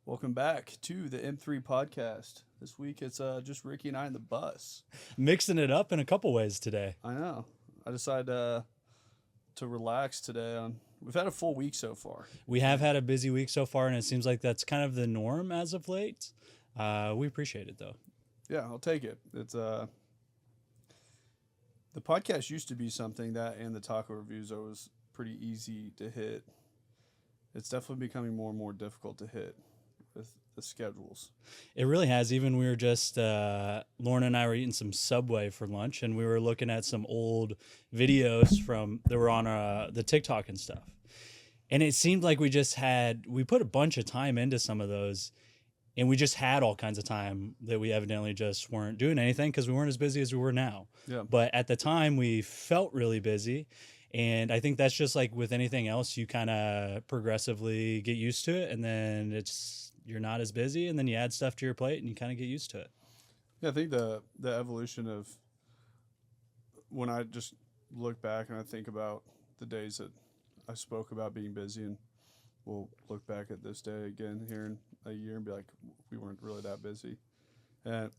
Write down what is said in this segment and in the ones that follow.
Welcome back to the M3 podcast. This week it's just Ricky and I in the bus. Mixing it up in a couple ways today. I know. I decided to relax today. We've had a full week so far. We have had a busy week so far, and it seems like that's kind of the norm as of late. We appreciate it, though. Yeah, I'll take it. It's the podcast used to be something that, and the taco reviews are was pretty easy to hit. It's definitely becoming more and more difficult to hit with the schedules. It really has. Even we were just, Lauren and I were eating some Subway for lunch, and we were looking at some old videos that were on the TikTok and stuff. And it seemed like we put a bunch of time into some of those, and we just had all kinds of time that we evidently just weren't doing anything because we weren't as busy as we were now. Yeah. But at the time, we felt really busy. And I think that's just like with anything else, you kind of progressively get used to it, and then you're not as busy, and then you add stuff to your plate and you kind of get used to it. Yeah, I think the evolution of when I just look back and I think about the days that I spoke about being busy, and we'll look back at this day again here in a year and be like, we weren't really that busy. And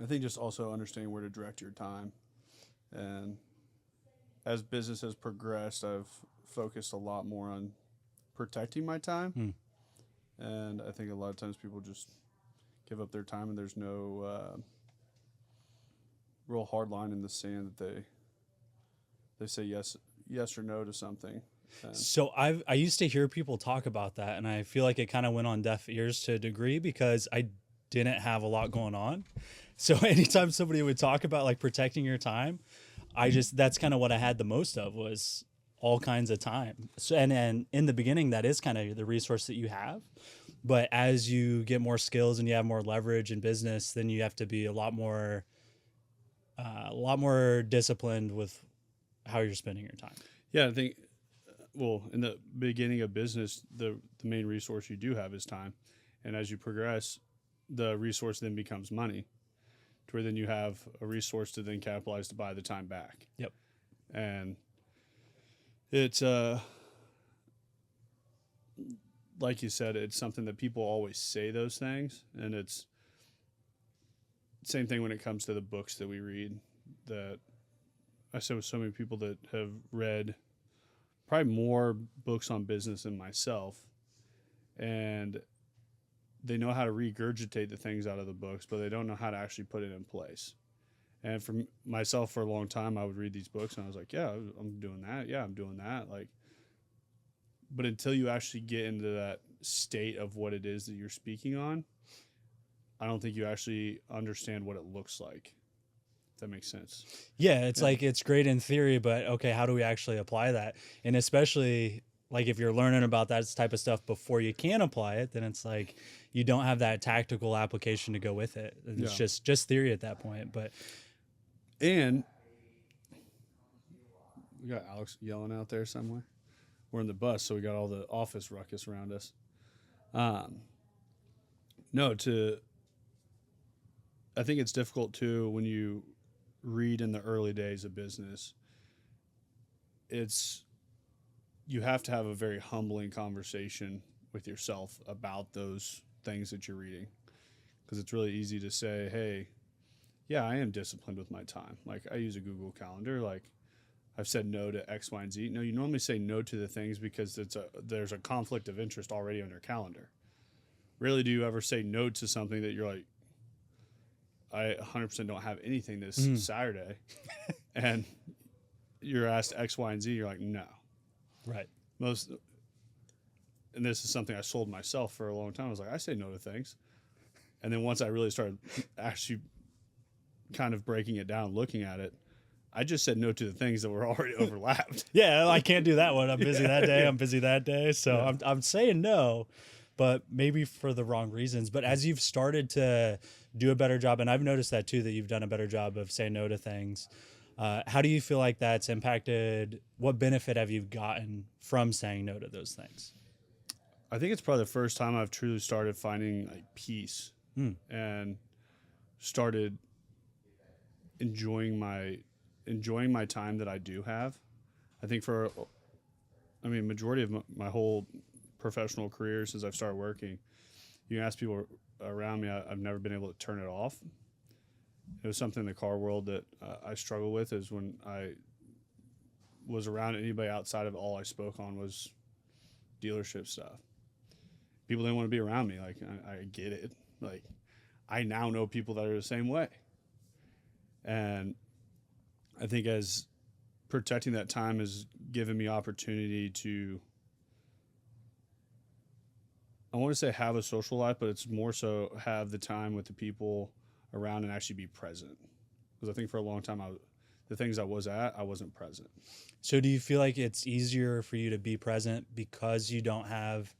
I think just also understanding where to direct your time. And as business has progressed, I've focused a lot more on protecting my time. And I think a lot of times people just give up their time, and there's no real hard line in the sand that they say yes or no to something. So I used to hear people talk about that, and I feel like it kind of went on deaf ears to a degree because I didn't have a lot going on. So anytime somebody would talk about like protecting your time, that's kind of what I had the most of, was all kinds of time. So and in the beginning, that is kind of the resource that you have. But as you get more skills and you have more leverage in business, then you have to be a lot more disciplined with how you're spending your time. Yeah, I think, well, in the beginning of business, the main resource you do have is time. And as you progress, the resource then becomes money, to where then you have a resource to then capitalize to buy the time back. Yep. And it's, like you said, it's something that people always say those things. And it's same thing when it comes to the books that we read, that I said with so many people that have read probably more books on business than myself, and they know how to regurgitate the things out of the books, but they don't know how to actually put it in place. And for myself, for a long time, I would read these books and I was like, yeah, I'm doing that. Yeah, I'm doing that. But until you actually get into that state of what it is that you're speaking on, I don't think you actually understand what it looks like. If that makes sense. Yeah, it's like it's great in theory, but okay, how do we actually apply that? And especially like if you're learning about that type of stuff before you can apply it, then it's like you don't have that tactical application to go with it. It's just theory at that point. And we got Alex yelling out there somewhere. We're in the bus, so we got all the office ruckus around us. I think it's difficult too when you read in the early days of business. You have to have a very humbling conversation with yourself about those things that you're reading, because it's really easy to say, hey, yeah, I am disciplined with my time. Like, I use a Google Calendar. Like, I've said no to X, Y, and Z. No, you normally say no to the things because there's a conflict of interest already on your calendar. Rarely do you ever say no to something that you're like, I 100% don't have anything this Saturday. And you're asked X, Y, and Z. You're like, no. Right. And this is something I sold myself for a long time. I was like, I say no to things. And then once I really started actually kind of breaking it down, looking at it, I just said no to the things that were already overlapped. Yeah, I can't do that one. I'm busy that day. I'm busy that day. So I'm saying no, but maybe for the wrong reasons. But as you've started to do a better job, and I've noticed that too, that you've done a better job of saying no to things. How do you feel like that's impacted? What benefit have you gotten from saying no to those things? I think it's probably the first time I've truly started finding like peace and started enjoying my time that I do have. I think majority of my whole professional career since I've started working. You can ask people around me, I've never been able to turn it off. It was something in the car world that I struggle with, is when I was around anybody outside of all I spoke on was dealership stuff. People didn't want to be around me. Like, I get it. Like, I now know people that are the same way. And I think as protecting that time has given me opportunity to, I want to say have a social life, but it's more so have the time with the people around and actually be present. Because I think for a long time, the things I was at, I wasn't present. So do you feel like it's easier for you to be present because you don't have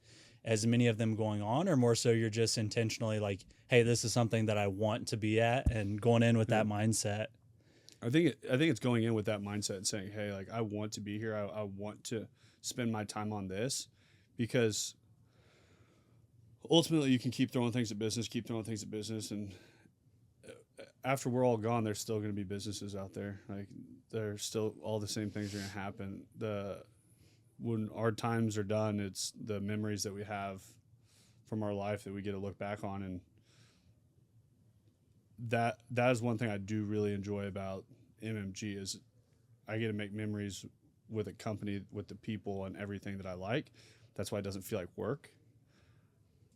as many of them going on, or more so you're just intentionally like, hey, this is something that I want to be at, and going in with that mindset? I think it's going in with that mindset and saying, hey, like, I want to be here. I want to spend my time on this, because ultimately you can keep throwing things at business, and after we're all gone, there's still going to be businesses out there. Like, there's still all the same things are going to happen. When our times are done, it's the memories that we have from our life that we get to look back on. And that is one thing I do really enjoy about MMG, is I get to make memories with a company, with the people and everything that I like. That's why it doesn't feel like work.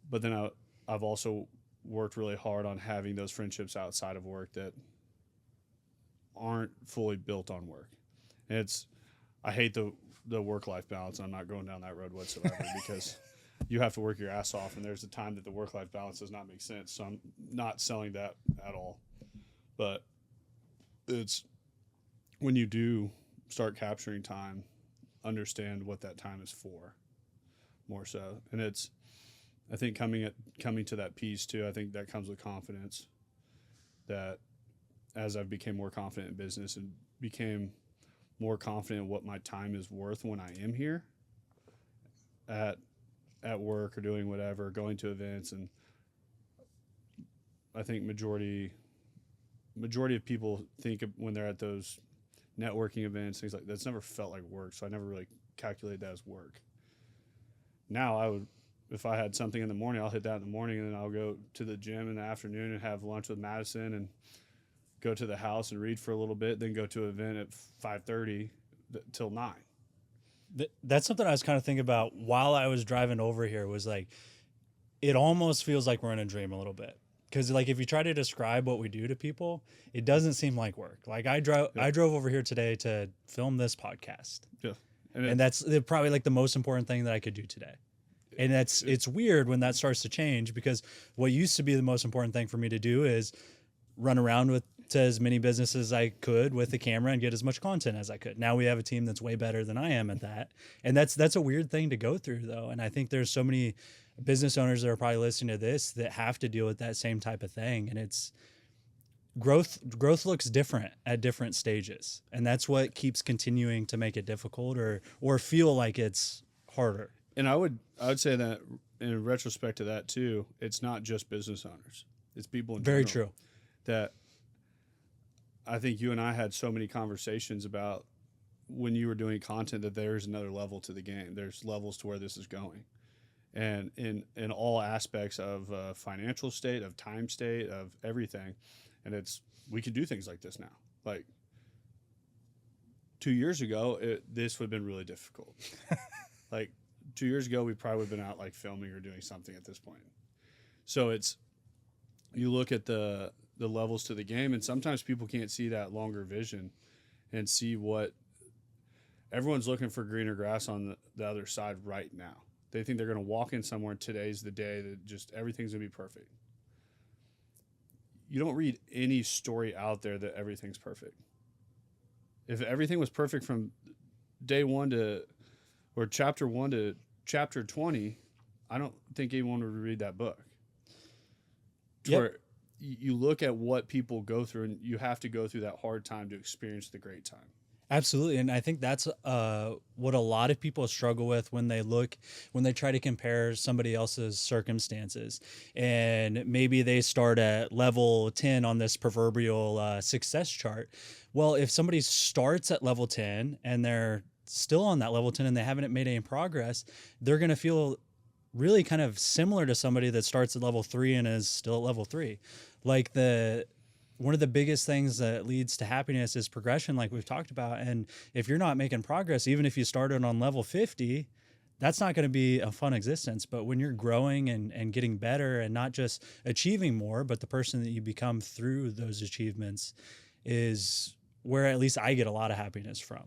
But then I've also worked really hard on having those friendships outside of work that aren't fully built on work. And I hate the work-life balance. I'm not going down that road whatsoever because you have to work your ass off, and there's a time that the work-life balance does not make sense. So I'm not selling that at all. But it's when you do start capturing time, understand what that time is for more so. And I think coming to that piece too, I think that comes with confidence, that as I became more confident in business and became more confident in what my time is worth when I am here at work or doing whatever, going to events. And I think majority of people think when they're at those networking events, things like that's never felt like work. So I never really calculated that as work. Now if I had something in the morning, I'll hit that in the morning, and then I'll go to the gym in the afternoon and have lunch with Madison and go to the house and read for a little bit, then go to an event at 5:30 till 9. That's something I was kind of thinking about while I was driving over here, was like, it almost feels like we're in a dream a little bit. Because like, if you try to describe what we do to people, it doesn't seem like work. Like I drove over here today to film this podcast. Yeah. And that's probably like the most important thing that I could do today. And it's weird when that starts to change, because what used to be the most important thing for me to do is run around to as many businesses as I could with the camera and get as much content as I could. Now we have a team that's way better than I am at that. And that's a weird thing to go through though. And I think there's so many business owners that are probably listening to this that have to deal with that same type of thing. And it's growth looks different at different stages. And that's what keeps continuing to make it difficult or feel like it's harder. And I would say that in retrospect to that too, it's not just business owners. It's people in general. Very true. That I think you and I had so many conversations about when you were doing content, that there's another level to the game. There's levels to where this is going. And in all aspects of financial state, of time state, of everything. And we can do things like this now. Like 2 years ago, this would have been really difficult. Like 2 years ago, we probably would have been out like filming or doing something at this point. So you look at the levels to the game, and sometimes people can't see that longer vision and see what everyone's looking for, greener grass on the other side right now. They think they're going to walk in somewhere and today's the day that just everything's going to be perfect. You don't read any story out there that everything's perfect. If everything was perfect from day 1 or chapter 1 to chapter 20, I don't think anyone would read that book. Yep. Where you look at what people go through, and you have to go through that hard time to experience the great time. Absolutely. And I think that's what a lot of people struggle with when they try to compare somebody else's circumstances. And maybe they start at level 10 on this proverbial success chart. Well, if somebody starts at level 10 and they're still on that level 10 and they haven't made any progress, they're going to feel really kind of similar to somebody that starts at level 3 and is still at level 3. Like one of the biggest things that leads to happiness is progression, like we've talked about. And if you're not making progress, even if you started on level 50, that's not going to be a fun existence. But when you're growing and getting better and not just achieving more, but the person that you become through those achievements is where at least I get a lot of happiness from.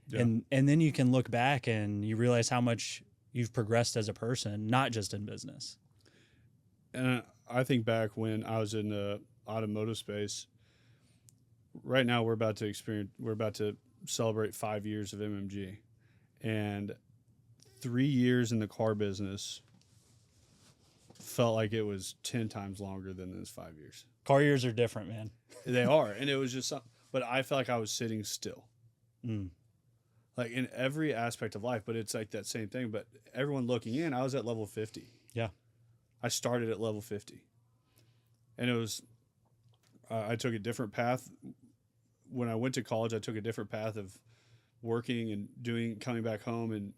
Yeah. And then you can look back and you realize how much you've progressed as a person, not just in business. And I think back when I was in the automotive space. Right now, we're about to celebrate 5 years of MMG, and 3 years in the car business felt like it was 10 times longer than this 5 years. Car years are different, man. They are, and it was just something. But I felt like I was sitting still. Like in every aspect of life, but it's like that same thing. But everyone looking in, I was at level 50. Yeah. I started at level 50. And it was, I took a different path. When I went to college, I took a different path of working and coming back home and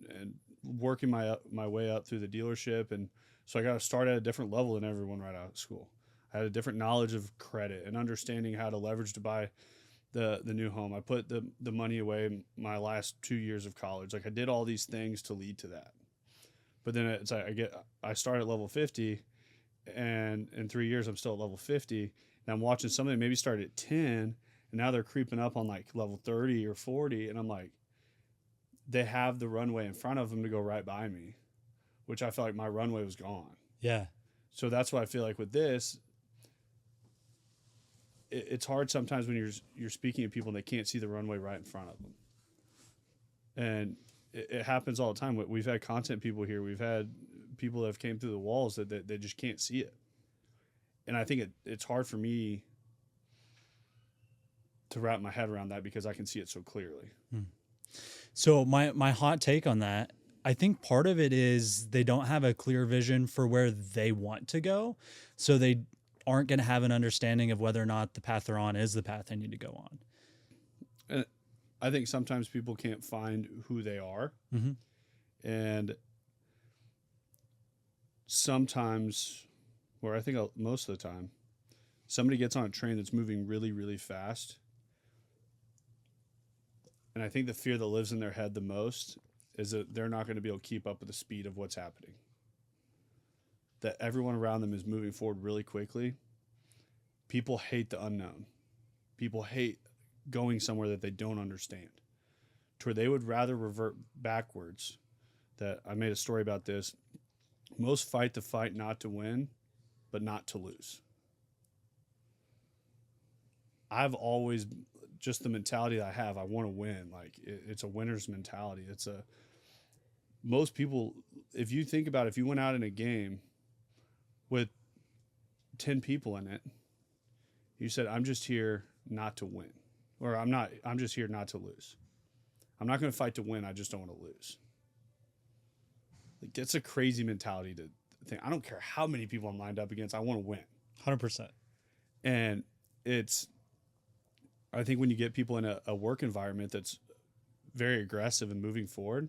working my way up through the dealership. And so I got to start at a different level than everyone right out of school. I had a different knowledge of credit and understanding how to leverage to buy the new home. I put the money away my last 2 years of college. Like I did all these things to lead to that. But then it's like I started at level 50, and in 3 years I'm still at level 50. And I'm watching somebody maybe start at 10, and now they're creeping up on like level 30 or 40, and I'm like, they have the runway in front of them to go right by me, which I felt like my runway was gone. Yeah. So that's why I feel like with this, it's hard sometimes when you're speaking to people and they can't see the runway right in front of them. And it happens all the time. We've had content people here. We've had people that have came through the walls that they just can't see it. And I think it's hard for me to wrap my head around that because I can see it so clearly. So my hot take on that, I think part of it is they don't have a clear vision for where they want to go. So they aren't going to have an understanding of whether or not the path they're on is the path they need to go on. And I think sometimes people can't find who they are. Mm-hmm. And sometimes, or I think most of the time, somebody gets on a train that's moving really, really fast. And I think the fear that lives in their head the most is that they're not going to be able to keep up with the speed of what's happening. That everyone around them is moving forward really quickly. People hate the unknown. People hate going somewhere that they don't understand. To where they would rather revert backwards. That I made a story about this. Most fight the fight not to win, but not to lose. I've always, just the mentality that I have, I want to win. Like it's a winner's mentality. Most people, if you think about it, if you went out in a game with 10 people in it, you said, I'm just here not to win. Or I'm just here not to lose. I'm not going to fight to win. I just don't want to lose. Like, that's a crazy mentality to think. I don't care how many people I'm lined up against. I want to win. 100%. And I think when you get people in a work environment that's very aggressive and moving forward,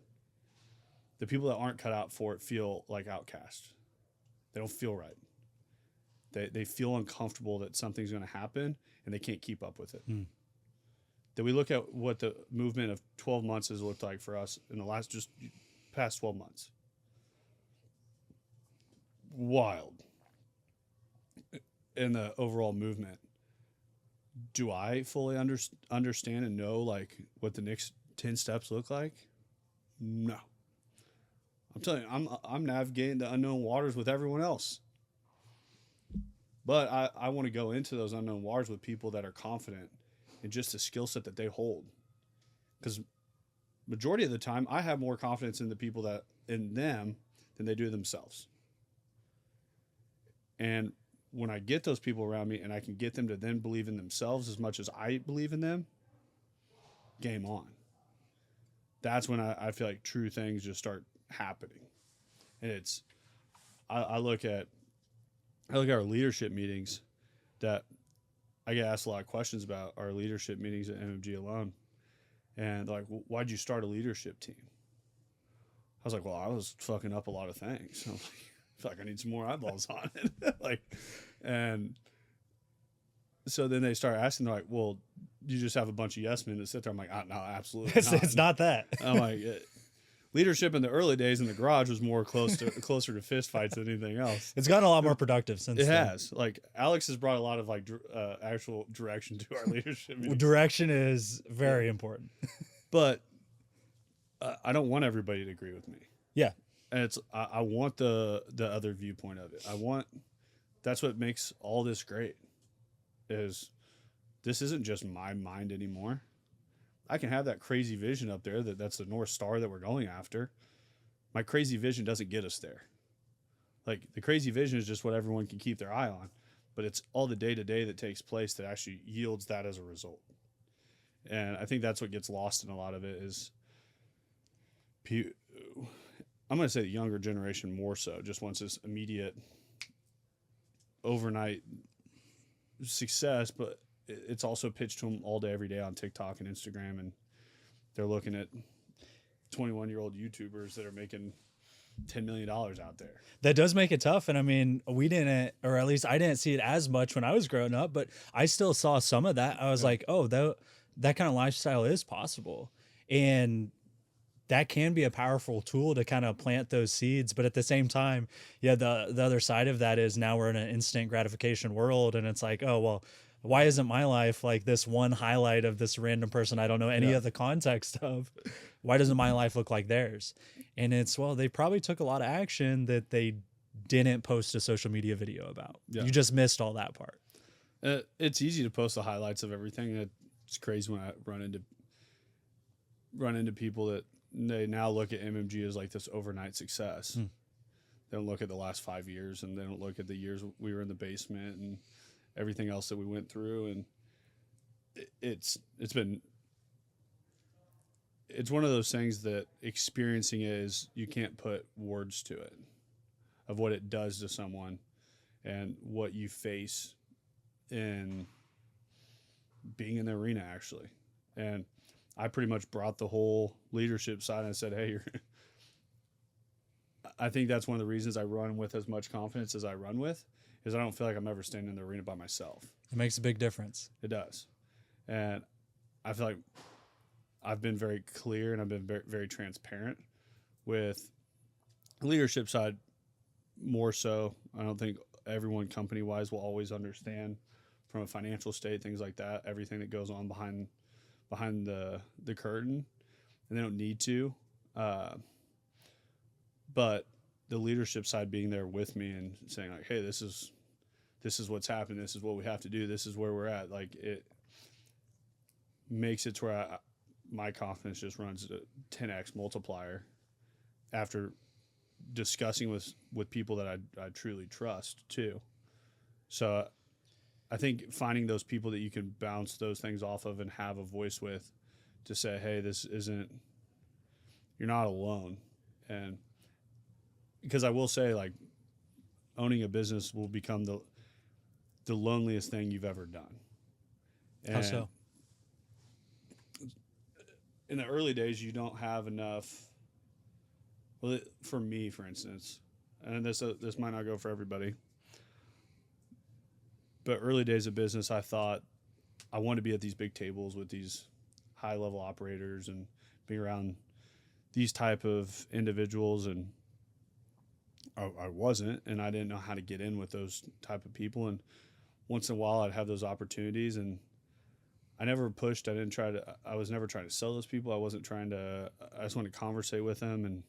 the people that aren't cut out for it feel like outcasts. They don't feel right. They feel uncomfortable that something's going to happen and they can't keep up with it. That we look at what the movement of 12 months has looked like for us in the past 12 months. Wild. In the overall movement. Do I fully understand and know like what the next 10 steps look like? No. I'm telling you, I'm navigating the unknown waters with everyone else. But I want to go into those unknown waters with people that are confident in just the skill set that they hold. Because majority of the time, I have more confidence in the people in them than they do themselves. And when I get those people around me and I can get them to then believe in themselves as much as I believe in them, game on. That's when I feel like true things just start happening. And I look at our leadership meetings that I get asked a lot of questions about our leadership meetings at MMG alone. And they're like, why'd you start a leadership team? was like, well, I was fucking up a lot of things. So I'm like, I feel like I need some more eyeballs on it. Like, and so then they start asking, they're like, well, you just have a bunch of yes men that sit there. I'm like, no, absolutely not. It's not that. I'm like, leadership in the early days in the garage was more closer to fist fights than anything else. It's gotten a lot more productive since It then. has. Like, Alex has brought a lot of like actual direction to our leadership meetings. Direction is very important. But I don't want everybody to agree with me. Yeah. And I want the other viewpoint of it. That's what makes all this great. Is this isn't just my mind anymore. I can have that crazy vision up there that's the North Star that we're going after. My crazy vision doesn't get us there. Like, the crazy vision is just what everyone can keep their eye on, but it's all the day-to-day that takes place that actually yields that as a result. And I think that's what gets lost in a lot of it is I'm going to say the younger generation more so just wants this immediate overnight success, but it's also pitched to them all day, every day on TikTok and Instagram. And they're looking at 21-year-old YouTubers that are making $10 million out there. That does make it tough. And I mean, we didn't, or at least I didn't see it as much when I was growing up, but I still saw some of that. I was like, oh, that kind of lifestyle is possible. And that can be a powerful tool to kind of plant those seeds. But at the same time, yeah, the other side of that is now we're in an instant gratification world. And it's like, oh, well, why isn't my life like this one highlight of this random person I don't know any of the context of? Why doesn't my life look like theirs? And it's, well, they probably took a lot of action that they didn't post a social media video about. Yeah. You just missed all that part. It's easy to post the highlights of everything. It's crazy when I run into people that they now look at MMG as like this overnight success. They don't look at the last 5 years, and they don't look at the years we were in the basement and everything else that we went through. And it's one of those things that experiencing it is you can't put words to it of what it does to someone and what you face in being in the arena actually. And I pretty much brought the whole leadership side and said, hey, I think that's one of the reasons I run with as much confidence as I run with is I don't feel like I'm ever standing in the arena by myself. It makes a big difference. It does. And I feel like I've been very clear and I've been very, very transparent with the leadership side more so. I don't think everyone company-wise will always understand from a financial state, things like that, everything that goes on behind the curtain, and they don't need to. But the leadership side being there with me and saying like, hey, this is what's happening. This is what we have to do. This is where we're at. Like, it makes it to where my confidence just runs a 10x multiplier after discussing with people that I truly trust too. So I think finding those people that you can bounce those things off of and have a voice with to say, hey, you're not alone. And because I will say, like, owning a business will become the loneliest thing you've ever done. And how so? In the early days, you don't have enough. Well, for me, for instance, and this might not go for everybody, but early days of business, I thought I wanted to be at these big tables with these high-level operators and be around these type of individuals, and I wasn't, and I didn't know how to get in with those type of people. And once in a while, I'd have those opportunities, and I never pushed. I was never trying to sell those people. I just wanted to conversate with them. And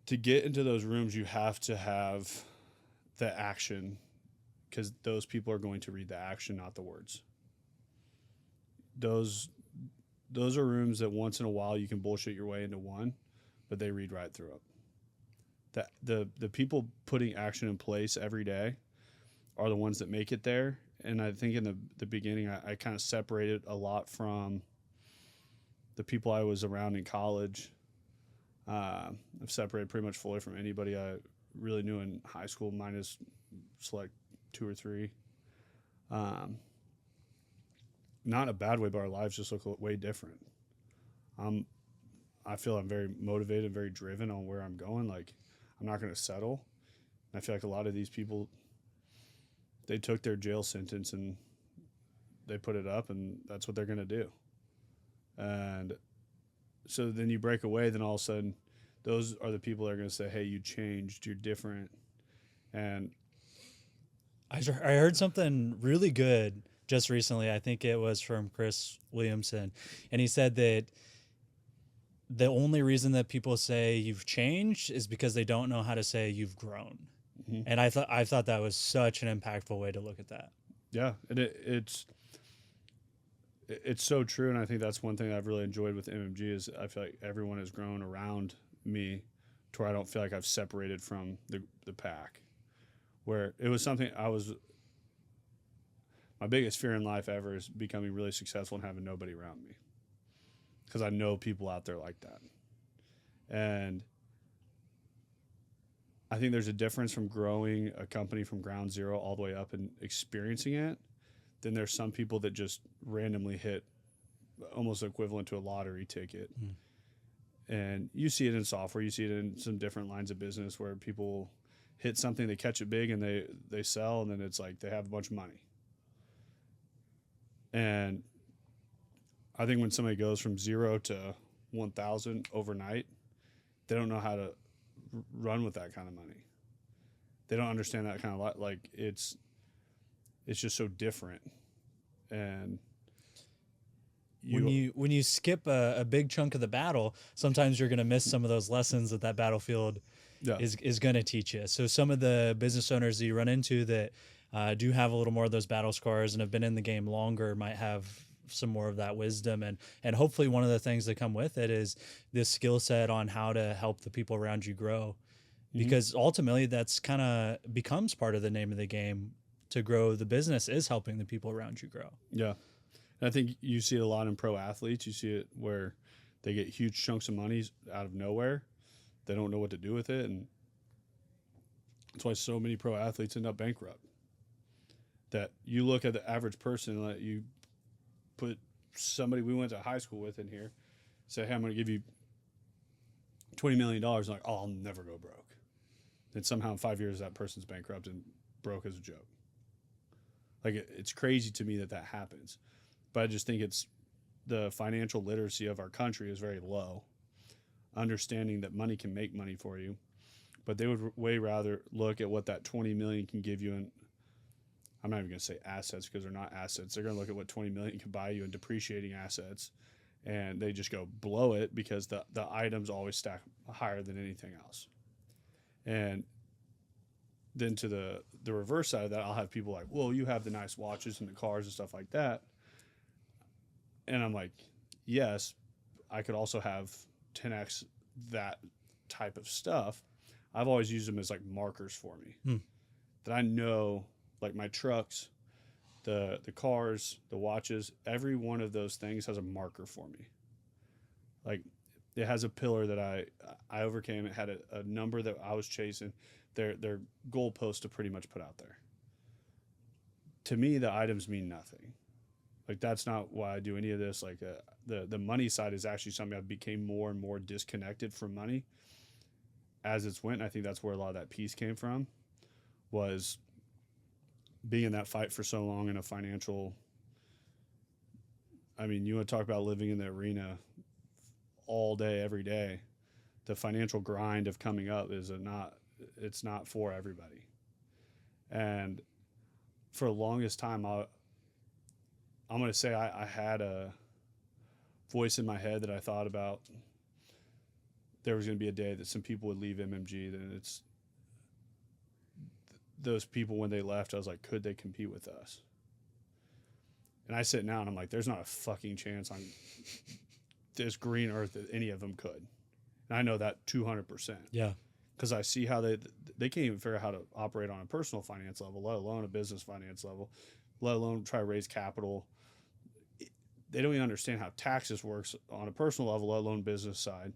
to get into those rooms, you have to have the action, because those people are going to read the action, not the words. Those are rooms that once in a while you can bullshit your way into one, but they read right through it. The people putting action in place every day are the ones that make it there. And I think in the beginning, I kind of separated a lot from the people I was around in college. I've separated pretty much fully from anybody I really knew in high school, minus select 2 or 3. Not in a bad way, but our lives just look way different. I'm I feel I'm very motivated, very driven on where I'm going. Like, I'm not going to settle. I feel like a lot of these people, they took their jail sentence and they put it up, and that's what they're going to do. And so then you break away, then all of a sudden, those are the people that are going to say, hey, you changed, you're different. And I heard something really good just recently. I think it was from Chris Williamson. And he said that the only reason that people say you've changed is because they don't know how to say you've grown. mm-hmm. And I thought that was such an impactful way to look at that. Yeah, and it's so true, and I think that's one thing I've really enjoyed with MMG is I feel like everyone has grown around me to where I don't feel like I've separated from the pack. Where it was something my biggest fear in life ever is becoming really successful and having nobody around me. Because I know people out there like that. And I think there's a difference from growing a company from ground zero all the way up and experiencing it. Then there's some people that just randomly hit almost equivalent to a lottery ticket. Mm. And you see it in software. You see it in some different lines of business where people hit something, they catch it big, and they sell, and then it's like they have a bunch of money. And I think when somebody goes from 0 to 1,000 overnight, they don't know how to run with that kind of money. They don't understand that kind of life. Like it's just so different. And when you skip a big chunk of the battle, sometimes you're going to miss some of those lessons that battlefield is going to teach you. So some of the business owners that you run into that do have a little more of those battle scars and have been in the game longer might have some more of that wisdom, and hopefully one of the things that come with it is this skill set on how to help the people around you grow, because ultimately that's kind of becomes part of the name of the game. To grow the business is helping the people around you grow. Yeah, and I think you see it a lot in pro athletes. You see it where they get huge chunks of money out of nowhere. They don't know what to do with it, and that's why so many pro athletes end up bankrupt. That you look at the average person, that you put somebody we went to high school with in here, say, hey, I'm going to give you $20 million. Like, oh, I'll never go broke. And somehow in 5 years, that person's bankrupt and broke as a joke. Like, it's crazy to me that happens. But I just think it's the financial literacy of our country is very low. Understanding that money can make money for you. But they would way rather look at what that 20 million can give you in, I'm not even going to say assets because they're not assets. They're going to look at what 20 million can buy you in depreciating assets, and they just go blow it because the items always stack higher than anything else. And then to the reverse side of that, I'll have people like, well, you have the nice watches and the cars and stuff like that. And I'm like, yes, I could also have 10x that type of stuff. I've always used them as like markers for me that I know. Like my trucks, the cars, the watches, every one of those things has a marker for me. Like it has a pillar that I overcame. It had a number that I was chasing. Their goalpost to pretty much put out there. To me, the items mean nothing. Like that's not why I do any of this. Like the money side is actually something I became more and more disconnected from money as it's went. I think that's where a lot of that peace came from, was being in that fight for so long in a financial, I mean, you want to talk about living in the arena all day, every day. The financial grind of coming up it's not for everybody. And for the longest time, I'm going to say I had a voice in my head that I thought about. There was going to be a day that some people would leave MMG, then it's, those people, when they left, I was like, could they compete with us? And I sit now and I'm like, there's not a fucking chance on this green earth that any of them could. And I know that 200%. Yeah. Because I see how they can't even figure out how to operate on a personal finance level, let alone a business finance level, let alone try to raise capital. They don't even understand how taxes works on a personal level, let alone business side,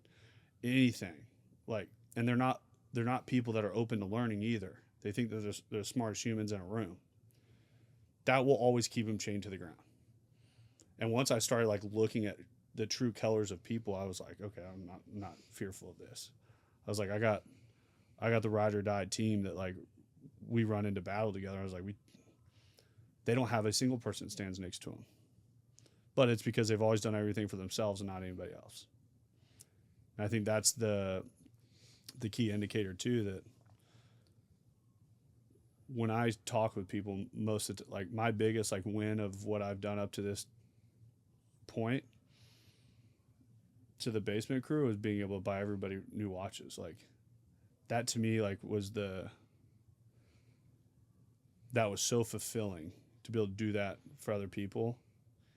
anything. Like, and they're not people that are open to learning either. They think they're the smartest humans in a room. That will always keep them chained to the ground. And once I started like looking at the true colors of people, I was like, okay, I'm not fearful of this. I was like, I got the ride or die team that like we run into battle together. I was like, they don't have a single person that stands next to them, but it's because they've always done everything for themselves and not anybody else. And I think that's the key indicator too, that when I talk with people, most of like my biggest like win of what I've done up to this point to the basement crew is being able to buy everybody new watches. Like that to me, like that was so fulfilling to be able to do that for other people.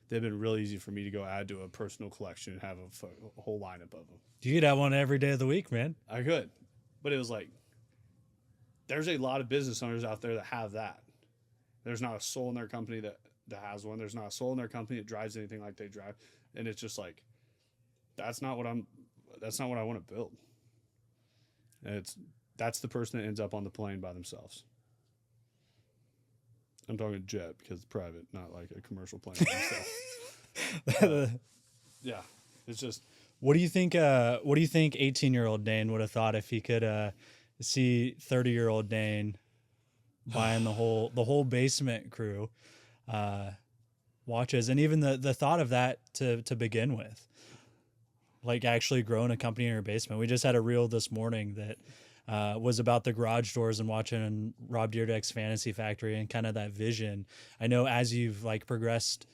They've been really easy for me to go add to a personal collection and have a whole lineup of them. You could have one every day of the week, man. I could, but it was like, there's a lot of business owners out there that have that. There's not a soul in their company that has one. There's not a soul in their company that drives anything like they drive. And it's just like, that's not what I want to build. And that's the person that ends up on the plane by themselves. I'm talking jet because it's private, not like a commercial plane. Yeah, it's just. What do you think 18-year-old Dane would have thought if he could see 30-year-old Dane buying the whole basement crew watches, and even the thought of that to begin with, like actually growing a company in your basement. We just had a reel this morning that was about the garage doors and watching Rob Dyrdek's Fantasy Factory and kind of that vision. I know as you've like progressed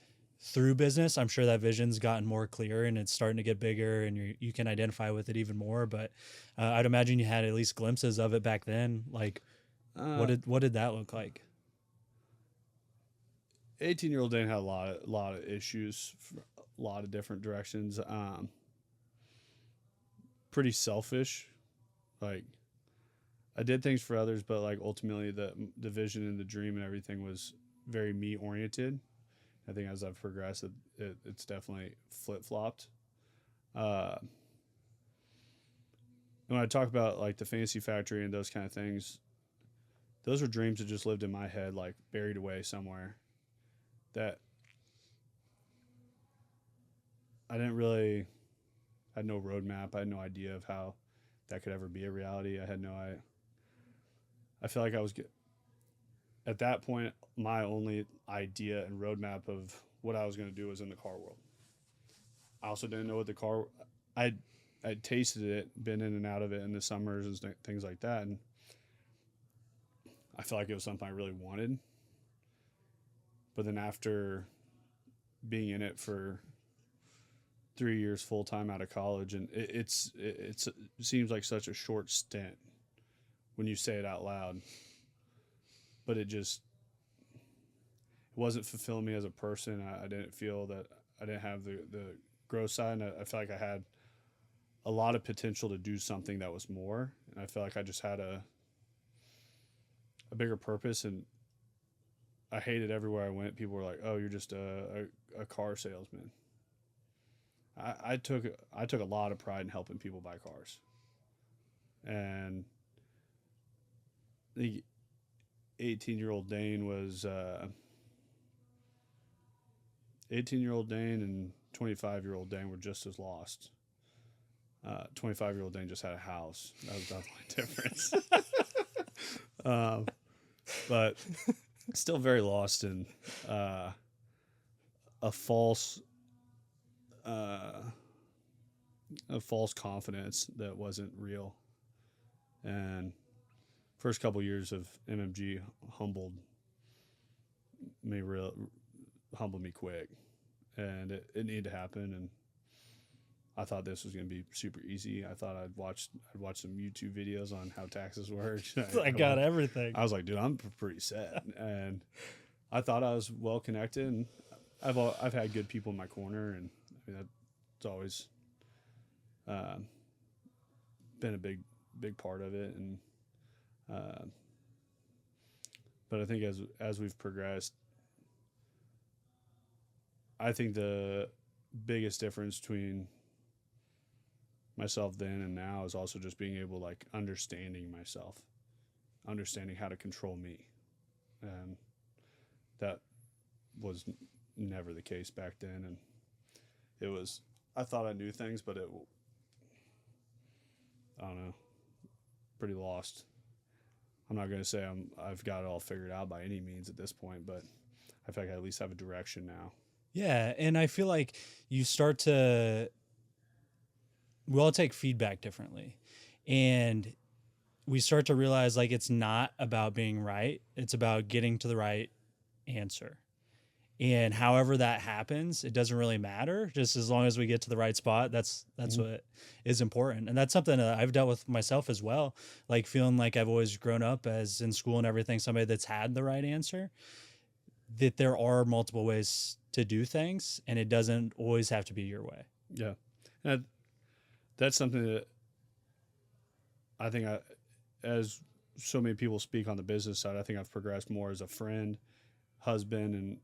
through business, I'm sure that vision's gotten more clear and it's starting to get bigger and you can identify with it even more. But I'd imagine you had at least glimpses of it back then. Like, what did that look like? 18-year-old Dane had a lot of issues, a lot of different directions. Pretty selfish, like. I did things for others, but like ultimately the vision and the dream and everything was very me oriented. I think as I've progressed, it's definitely flip flopped. When I talk about like the Fantasy Factory and those kind of things, those were dreams that just lived in my head, like buried away somewhere. That I had no roadmap. I had no idea of how that could ever be a reality. I feel like I was at that point, my only idea and roadmap of what I was going to do was in the car world. I also didn't know what I'd tasted it, been in and out of it in the summers and things like that. And I felt like it was something I really wanted. But then after being in it for 3 years full time out of college, and it seems like such a short stint when you say it out loud, but it wasn't fulfilling me as a person. I didn't feel that I didn't have the growth side, and I felt like I had a lot of potential to do something that was more, and I felt like I just had a bigger purpose. And I hated everywhere I went. People were like, "Oh, you're just a car salesman." I took a lot of pride in helping people buy cars, and the 18-year-old Dane was 18-year-old Dane and 25-year-old Dane were just as lost. 25-year-old Dane just had a house. That was definitely different. But still very lost in a false confidence that wasn't real. And first couple years of MMG humbled me quick, and it needed to happen. And I thought this was going to be super easy. I thought I'd watch some YouTube videos on how taxes work. I got everything. I was like, dude, I'm pretty set, and I thought I was well connected. And I've had good people in my corner, and I mean that's always been a big part of it. And but I think as we've progressed, I think the biggest difference between myself then and now is also just being able, like, understanding myself, understanding how to control me. And that was never the case back then. And it was I thought I knew things, but I don't know, pretty lost. I'm not going to say I've got it all figured out by any means at this point, but I feel like I at least have a direction now. Yeah, and I feel like you start to we all take feedback differently. And we start to realize like it's not about being right, it's about getting to the right answer. And however that happens, it doesn't really matter. Just as long as we get to the right spot, that's what is important. And that's something that I've dealt with myself as well. Like feeling like I've always grown up as in school and everything, somebody that's had the right answer. That there are multiple ways to do things, and it doesn't always have to be your way. Yeah, and that's something that I think as so many people speak on the business side, I think I've progressed more as a friend, husband, and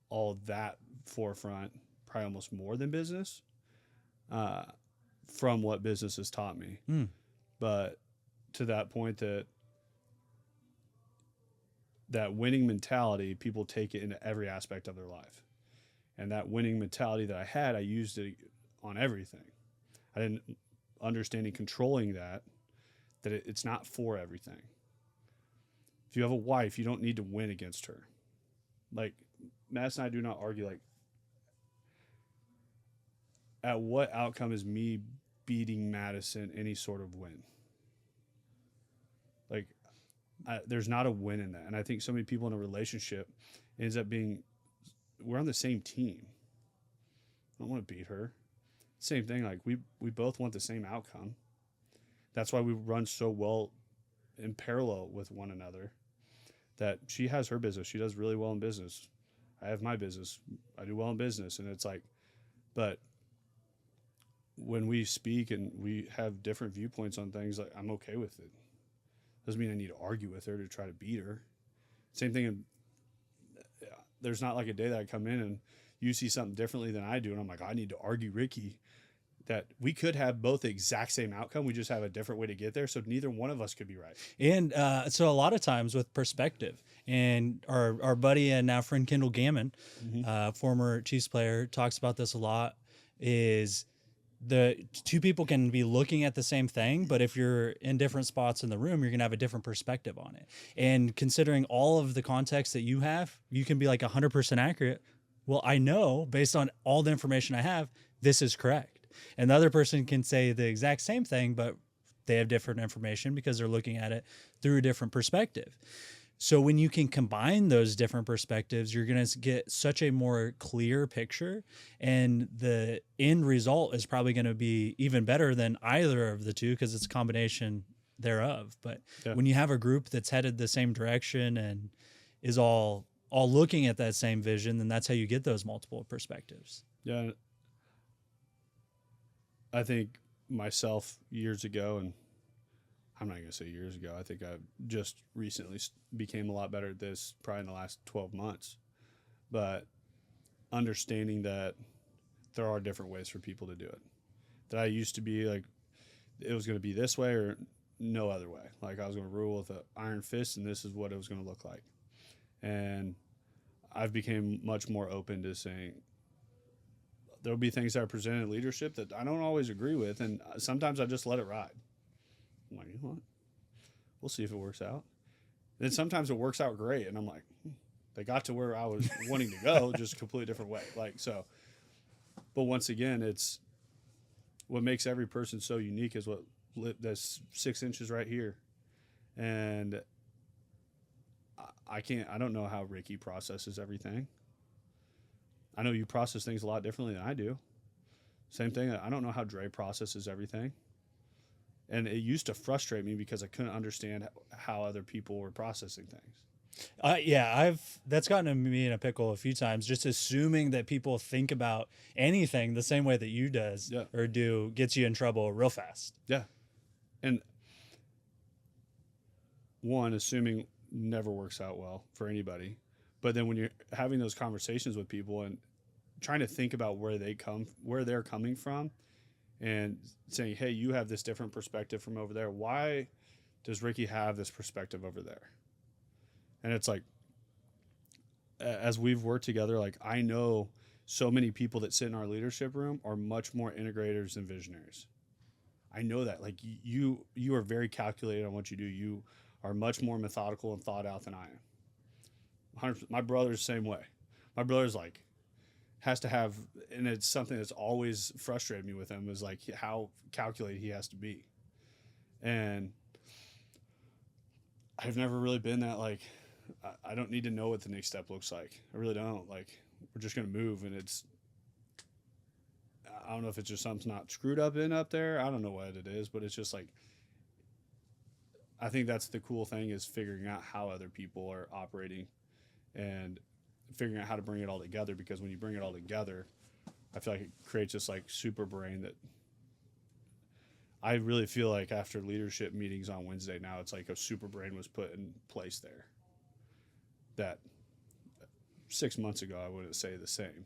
all of that forefront, probably almost more than business, from what business has taught me. But to that point, that winning mentality, people take it into every aspect of their life. And that winning mentality that I had, I used it on everything. I didn't understanding controlling that it's not for everything. If you have a wife, you don't need to win against her. Like, Matt and I do not argue, like, at what outcome is me beating Madison any sort of win? Like, there's not a win in that. And I think so many people in a relationship ends up being, we're on the same team. I don't want to beat her. Same thing, like we both want the same outcome. That's why we run so well in parallel with one another. That she has her business. She does really well in business. I have my business. I do well in business. And it's like, but when we speak and we have different viewpoints on things, like, I'm okay with it. Doesn't mean I need to argue with her to try to beat her. Same thing. There's not like a day that I come in and you see something differently than I do. And I'm like, I need to argue Ricky. That we could have both the exact same outcome. We just have a different way to get there. So neither one of us could be right. And so a lot of times with perspective, and our buddy and now friend Kendall Gammon, former Chiefs player, talks about this a lot, is the two people can be looking at the same thing, but if you're in different spots in the room, you're going to have a different perspective on it. And considering all of the context that you have, you can be like 100% accurate. Well, I know based on all the information I have, this is correct. And the other person can say the exact same thing, but they have different information because they're looking at it through a different perspective. So when you can combine those different perspectives, you're going to get such a more clear picture, and the end result is probably going to be even better than either of the two because it's a combination thereof. But when you have a group that's headed the same direction and is all looking at that same vision, then that's how you get those multiple perspectives. Yeah. I think myself years ago, and I'm not going to say years ago, I think I just recently became a lot better at this probably in the last 12 months. But understanding that there are different ways for people to do it. That I used to be like, it was going to be this way or no other way. Like I was going to rule with an iron fist and this is what it was going to look like. And I've become much more open to saying, there'll be things that are presented in leadership that I don't always agree with, and sometimes I just let it ride. I'm like, you know what? We'll see if it works out. And then sometimes it works out great, and I'm like, they got to where I was wanting to go, just a completely different way. Like so. But once again, it's what makes every person so unique is that's 6 inches right here, and I don't know how Ricky processes everything. I know you process things a lot differently than I do. Same thing. I don't know how Dre processes everything. And it used to frustrate me because I couldn't understand how other people were processing things. That's gotten me in a pickle a few times. Just assuming that people think about anything the same way that you do gets you in trouble real fast. Yeah. And one, assuming never works out well for anybody. But then when you're having those conversations with people and trying to think about where they're coming from and saying, hey, you have this different perspective from over there. Why does Ricky have this perspective over there? And it's like, as we've worked together, like I know so many people that sit in our leadership room are much more integrators than visionaries. I know that. Like you are very calculated on what you do. You are much more methodical and thought out than I am. 100%. My brother's the same way. My brother's like has to have, and it's something that's always frustrated me with him, is like how calculated he has to be. And I've never really been that, like, I don't need to know what the next step looks like. I really don't. Like, we're just going to move, and I don't know if it's just something not screwed up there. I don't know what it is, but it's just like, I think that's the cool thing, is figuring out how other people are operating and figuring out how to bring it all together, because when you bring it all together, I feel like it creates this like super brain that I really feel like after leadership meetings on Wednesday now, it's like a super brain was put in place there that 6 months ago I wouldn't say the same.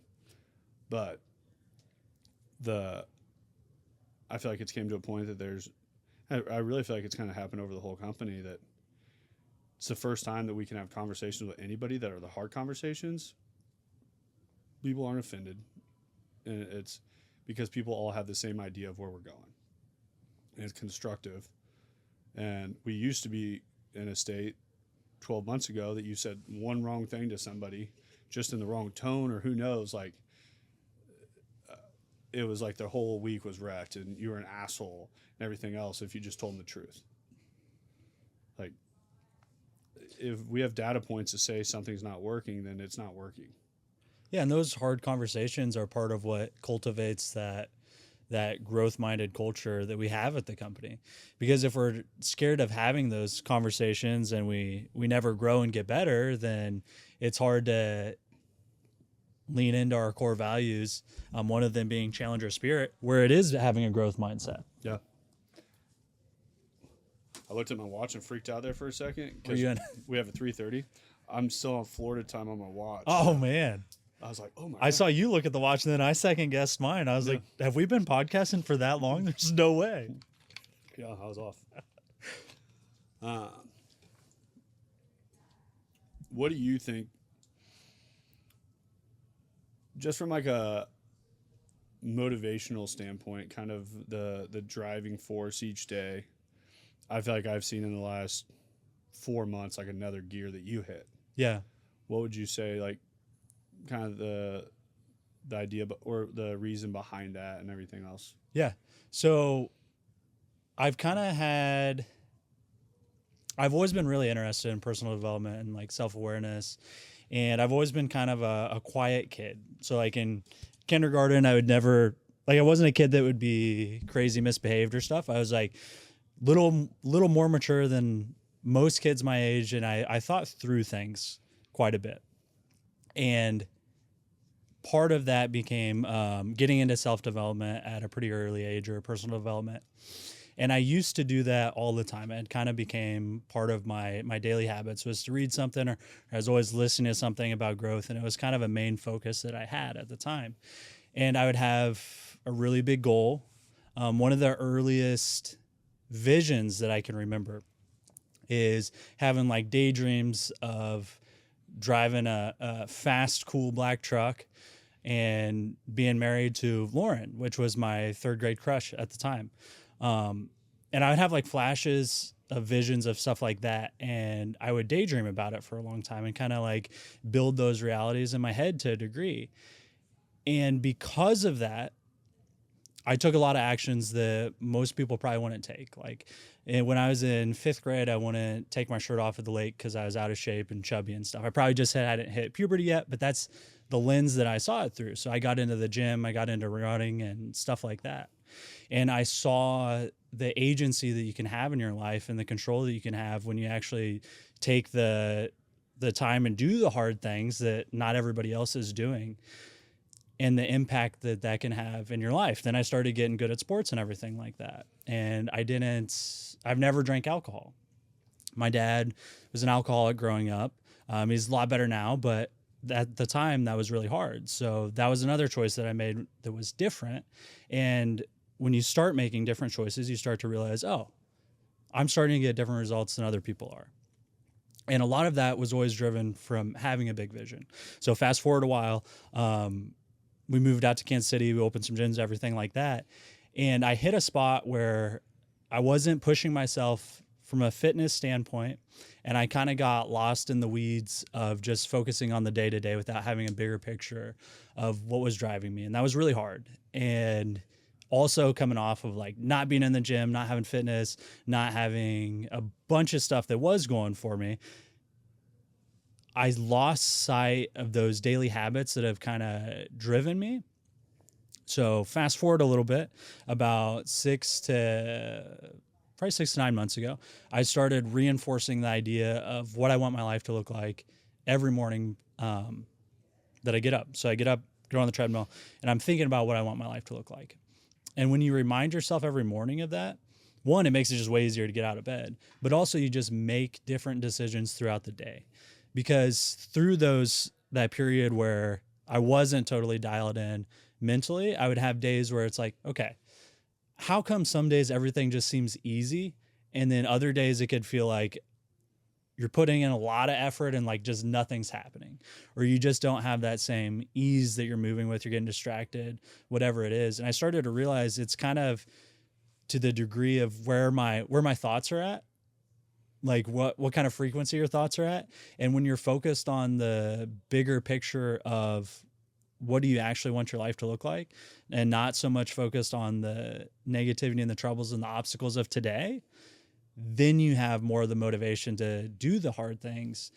But I feel like it's came to a point that I really feel like it's kind of happened over the whole company, that it's the first time that we can have conversations with anybody that are the hard conversations. People aren't offended. And it's because people all have the same idea of where we're going. And it's constructive. And we used to be in a state 12 months ago that you said one wrong thing to somebody, just in the wrong tone, or who knows, like, it was like their whole week was wrecked and you were an asshole and everything else if you just told them the truth. Like, if we have data points to say something's not working, then it's not working. Yeah, and those hard conversations are part of what cultivates that growth-minded culture that we have at the company. Because if we're scared of having those conversations and we never grow and get better, then it's hard to lean into our core values. One of them being challenger spirit, where it is having a growth mindset. Yeah. I looked at my watch and freaked out there for a second, because we have a 3:30. I'm still on Florida time on my watch. Oh, man. I was like, oh my I God. saw you look at the watch, and then I second guessed mine. I was like, have we been podcasting for that long? There's no way. Yeah, I was off. What do you think, just from like a motivational standpoint, kind of the driving force each day? I feel like I've seen in the last 4 months, like, another gear that you hit. Yeah. What would you say, like, kind of the idea or the reason behind that and everything else? Yeah. So I've always been really interested in personal development and like self-awareness. And I've always been kind of a quiet kid. So like in kindergarten, I wasn't a kid that would be crazy misbehaved or stuff. I was like little more mature than most kids my age. And I thought through things quite a bit. And part of that became getting into self-development at a pretty early age, or personal development. And I used to do that all the time. It kind of became part of my daily habits, was to read something, or I was always listening to something about growth. And it was kind of a main focus that I had at the time. And I would have a really big goal. One of the earliest visions that I can remember is having like daydreams of driving a fast, cool black truck and being married to Lauren, which was my third grade crush at the time. And I would have like flashes of visions of stuff like that. And I would daydream about it for a long time and kind of like build those realities in my head to a degree. And because of that, I took a lot of actions that most people probably wouldn't take. Like, and when I was in 5th grade, I wouldn't take my shirt off at the lake because I was out of shape and chubby and stuff. I probably just hadn't hit puberty yet, but that's the lens that I saw it through. So I got into the gym, I got into running and stuff like that. And I saw the agency that you can have in your life and the control that you can have when you actually take the time and do the hard things that not everybody else is doing, and the impact that can have in your life. Then I started getting good at sports and everything like that. And I've never drank alcohol. My dad was an alcoholic growing up. He's a lot better now, but at the time that was really hard. So that was another choice that I made that was different. And when you start making different choices, you start to realize, oh, I'm starting to get different results than other people are. And a lot of that was always driven from having a big vision. So fast forward a while, we moved out to Kansas City. We opened some gyms, everything like that. And I hit a spot where I wasn't pushing myself from a fitness standpoint. And I kind of got lost in the weeds of just focusing on the day to day without having a bigger picture of what was driving me. And that was really hard. And also coming off of like not being in the gym, not having fitness, not having a bunch of stuff that was going for me, I lost sight of those daily habits that have kind of driven me. So fast forward a little bit, about 6 to 9 months ago, I started reinforcing the idea of what I want my life to look like every morning that I get up. So I get up, go on the treadmill, and I'm thinking about what I want my life to look like. And when you remind yourself every morning of that, one, it makes it just way easier to get out of bed, but also you just make different decisions throughout the day. Because through that period where I wasn't totally dialed in mentally, I would have days where it's like, okay, how come some days everything just seems easy, and then other days it could feel like you're putting in a lot of effort and like just nothing's happening, or you just don't have that same ease that you're moving with, you're getting distracted, whatever it is. And I started to realize it's kind of to the degree of where my thoughts are at, like what kind of frequency your thoughts are at. And when you're focused on the bigger picture of what do you actually want your life to look like, and not so much focused on the negativity and the troubles and the obstacles of today, then you have more of the motivation to do the hard things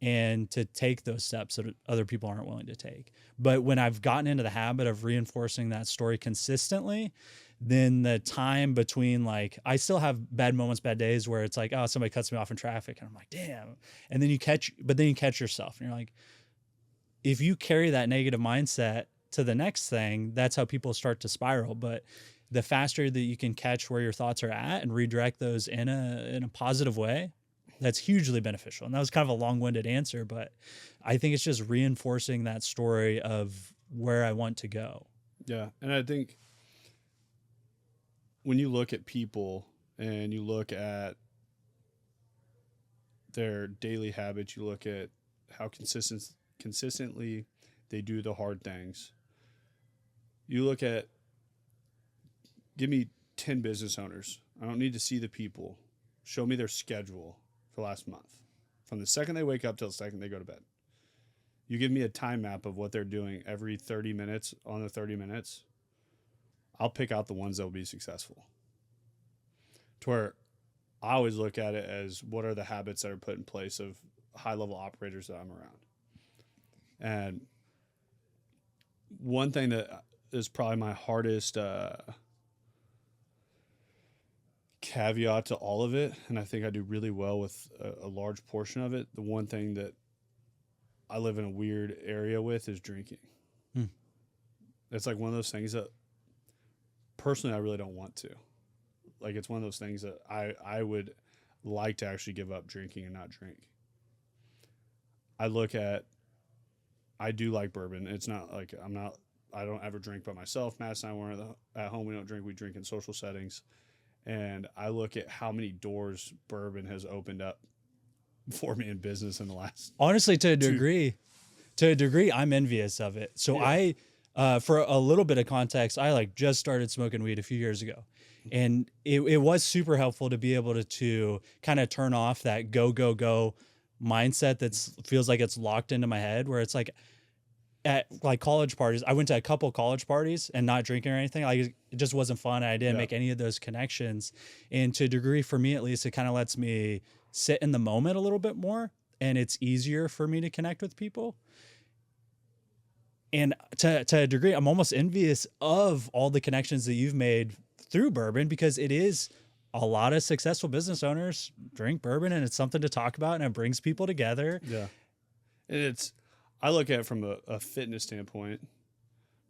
and to take those steps that other people aren't willing to take. But when I've gotten into the habit of reinforcing that story consistently, then the time between, like, I still have bad moments, bad days where it's like, oh, somebody cuts me off in traffic and I'm like, damn. And then you catch yourself and you're like, if you carry that negative mindset to the next thing, that's how people start to spiral. But the faster that you can catch where your thoughts are at and redirect those in a positive way, that's hugely beneficial. And that was kind of a long-winded answer, but I think it's just reinforcing that story of where I want to go. Yeah. And I think when you look at people and you look at their daily habits, you look at how consistently they do the hard things. You look at, give me 10 business owners. I don't need to see the people. Show me their schedule for last month. From the second they wake up till the second they go to bed. You give me a time map of what they're doing every 30 minutes on the 30 minutes. I'll pick out the ones that will be successful. To where I always look at it as what are the habits that are put in place of high-level operators that I'm around. And one thing that is probably my hardest caveat to all of it, and I think I do really well with a large portion of it, the one thing that I live in a weird area with is drinking. It's like one of those things that personally I really don't want to. Like, it's one of those things that I would like to actually give up drinking and not drink. I do like bourbon. It's not like I don't ever drink by myself. Matt and I, we're at home, we don't drink. We drink in social settings. And I look at how many doors bourbon has opened up for me in business in the last. Honestly, to a degree, I'm envious of it. So yeah. For a little bit of context, I like just started smoking weed a few years ago. And it was super helpful to be able to kind of turn off that go mindset that feels like it's locked into my head, where it's like at like college parties. I went to a couple college parties and not drinking or anything. Like, it just wasn't fun. I didn't make any of those connections. And to a degree, for me at least, it kind of lets me sit in the moment a little bit more, and it's easier for me to connect with people. And to a degree, I'm almost envious of all the connections that you've made through bourbon, because it is a lot of successful business owners drink bourbon, and it's something to talk about, and it brings people together. Yeah. And I look at it from a fitness standpoint.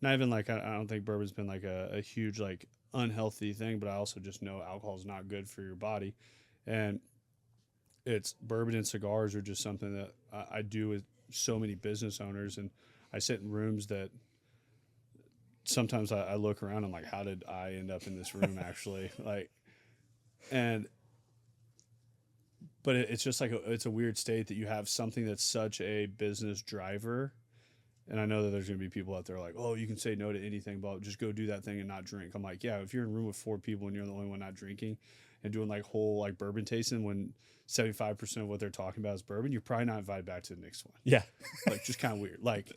Not even like, I don't think bourbon's been like a huge like unhealthy thing, but I also just know alcohol is not good for your body. And it's bourbon and cigars are just something that I do with so many business owners. And I sit in rooms that sometimes I look around, I'm like, how did I end up in this room actually? But it's just like it's a weird state that you have something that's such a business driver And I know that there's going to be people out there like, oh, you can say no to anything, but just go do that thing and not drink. I'm like, yeah, if you're in a room with 4 people and you're the only one not drinking and doing like whole like bourbon tasting when 75% of what they're talking about is bourbon, you're probably not invited back to the next one. Yeah. Like, just kind of weird. Like,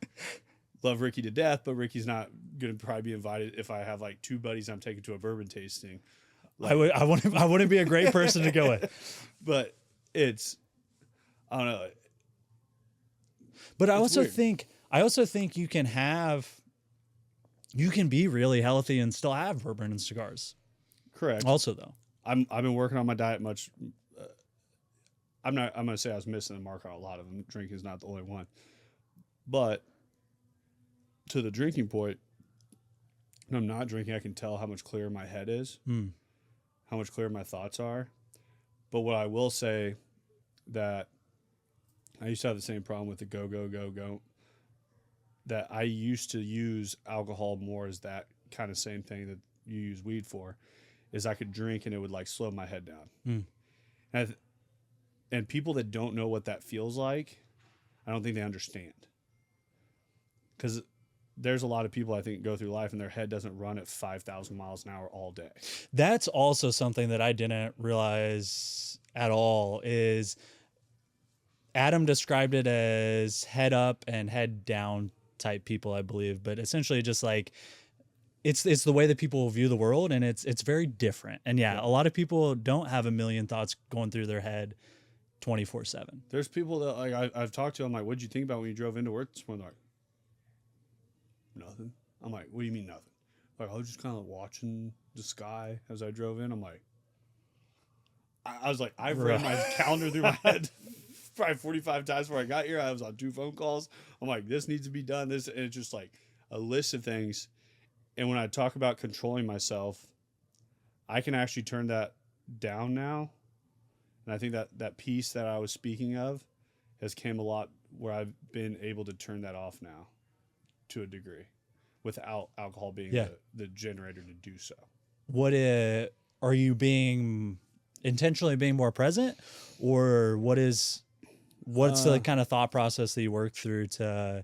love Ricky to death, but Ricky's not going to probably be invited if I have like 2 buddies I'm taking to a bourbon tasting. Like, I wouldn't be a great person to go with. But it's, I don't know. But I It's also think you can be really healthy and still have bourbon and cigars. Correct. Also, though, I've been working on my diet much. I'm going to say I was missing the mark on a lot of them. Drinking is not the only one. But to the drinking point, when I'm not drinking, I can tell how much clearer my head is, how much clearer my thoughts are. But what I will say that I used to have the same problem with the go, that I used to use alcohol more as that kind of same thing that you use weed for, is I could drink and it would like slow my head down. And people that don't know what that feels like, I don't think they understand. Because there's a lot of people I think go through life and their head doesn't run at 5,000 miles an hour all day. That's also something that I didn't realize at all is Adam described it as head up and head down type people, I believe, but essentially just like it's the way that people view the world, and it's very different. And yeah, a lot of people don't have a million thoughts going through their head 24/7. There's people that like I've talked to. I'm like, what'd you think about when you drove into work this morning? Like, nothing. I'm like, what do you mean nothing? Like, I was just kind of watching the sky as I drove in. I'm like, I was like, I've ran my calendar through my head probably 45 times before I got here. I was on 2 phone calls. I'm like, this needs to be done. And it's just like a list of things. And when I talk about controlling myself, I can actually turn that down now. And I think that piece that I was speaking of has came a lot where I've been able to turn that off now to a degree without alcohol being the generator to do so. Are you being intentionally being more present, or what's the kind of thought process that you work through to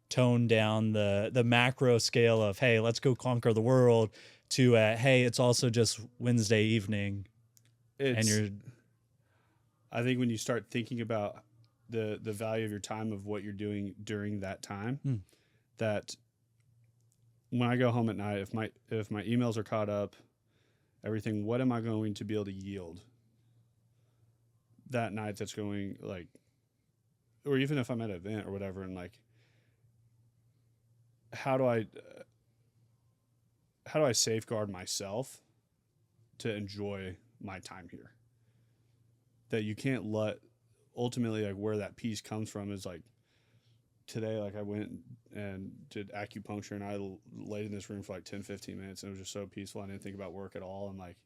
tone down the macro scale of, hey, let's go conquer the world, to hey, it's also just Wednesday evening, I think when you start thinking about the value of your time, of what you're doing during that time, that when I go home at night, if my emails are caught up, everything, what am I going to be able to yield that night that's going, like, or even if I'm at an event or whatever, and like, how do I safeguard myself to enjoy my time here? That you can't let, ultimately, like, where that peace comes from is like, today, like, I went and did acupuncture and I laid in this room for like 10, 15 minutes and it was just so peaceful. I didn't think about work at all. I'm like,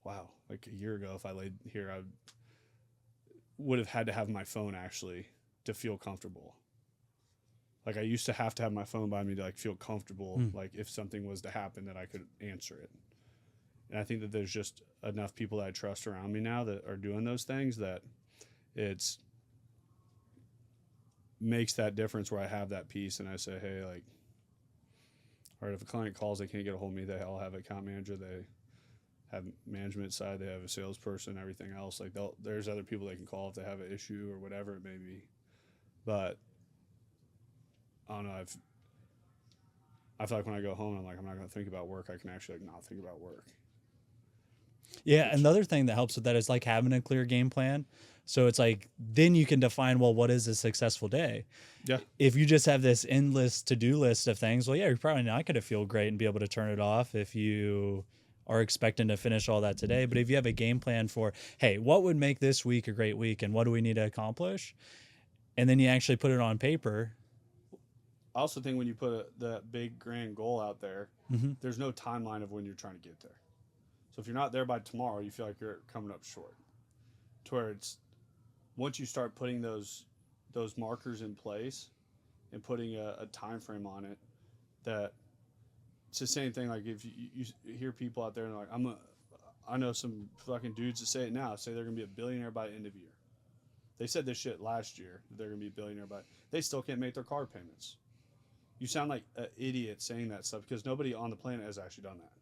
wow, like a year ago, if I laid here, I would have had to have my phone actually to feel comfortable. Like, I used to have my phone by me to like feel comfortable. Like, if something was to happen, that I could answer it. And I think that there's just enough people that I trust around me now that are doing those things that it's makes that difference where I have that peace and I say, hey, like, all right, if a client calls, they can't get a hold of me, they all have an account manager, they have management side, they have a salesperson, everything else. Like, there's other people they can call if they have an issue or whatever it may be. But I don't know, I feel like when I go home, I'm like, I'm not going to think about work. I can actually like not think about work. Yeah, another thing that helps with that is like having a clear game plan. So it's like, then you can define, well, what is a successful day? Yeah. If you just have this endless to-do list of things, well, yeah, you're probably not going to feel great and be able to turn it off if you are expecting to finish all that today. But if you have a game plan for, hey, what would make this week a great week and what do we need to accomplish? And then you actually put it on paper. I also think when you put that big grand goal out there, there's no timeline of when you're trying to get there. So if you're not there by tomorrow, you feel like you're coming up short. To where it's, once you start putting those markers in place and putting a time frame on it, that it's the same thing. Like, if you hear people out there and like, I know some fucking dudes that say it now, say they're gonna be a billionaire by the end of the year. They said this shit last year, that they're gonna be a billionaire by, they still can't make their car payments. You sound like an idiot saying that stuff because nobody on the planet has actually done that.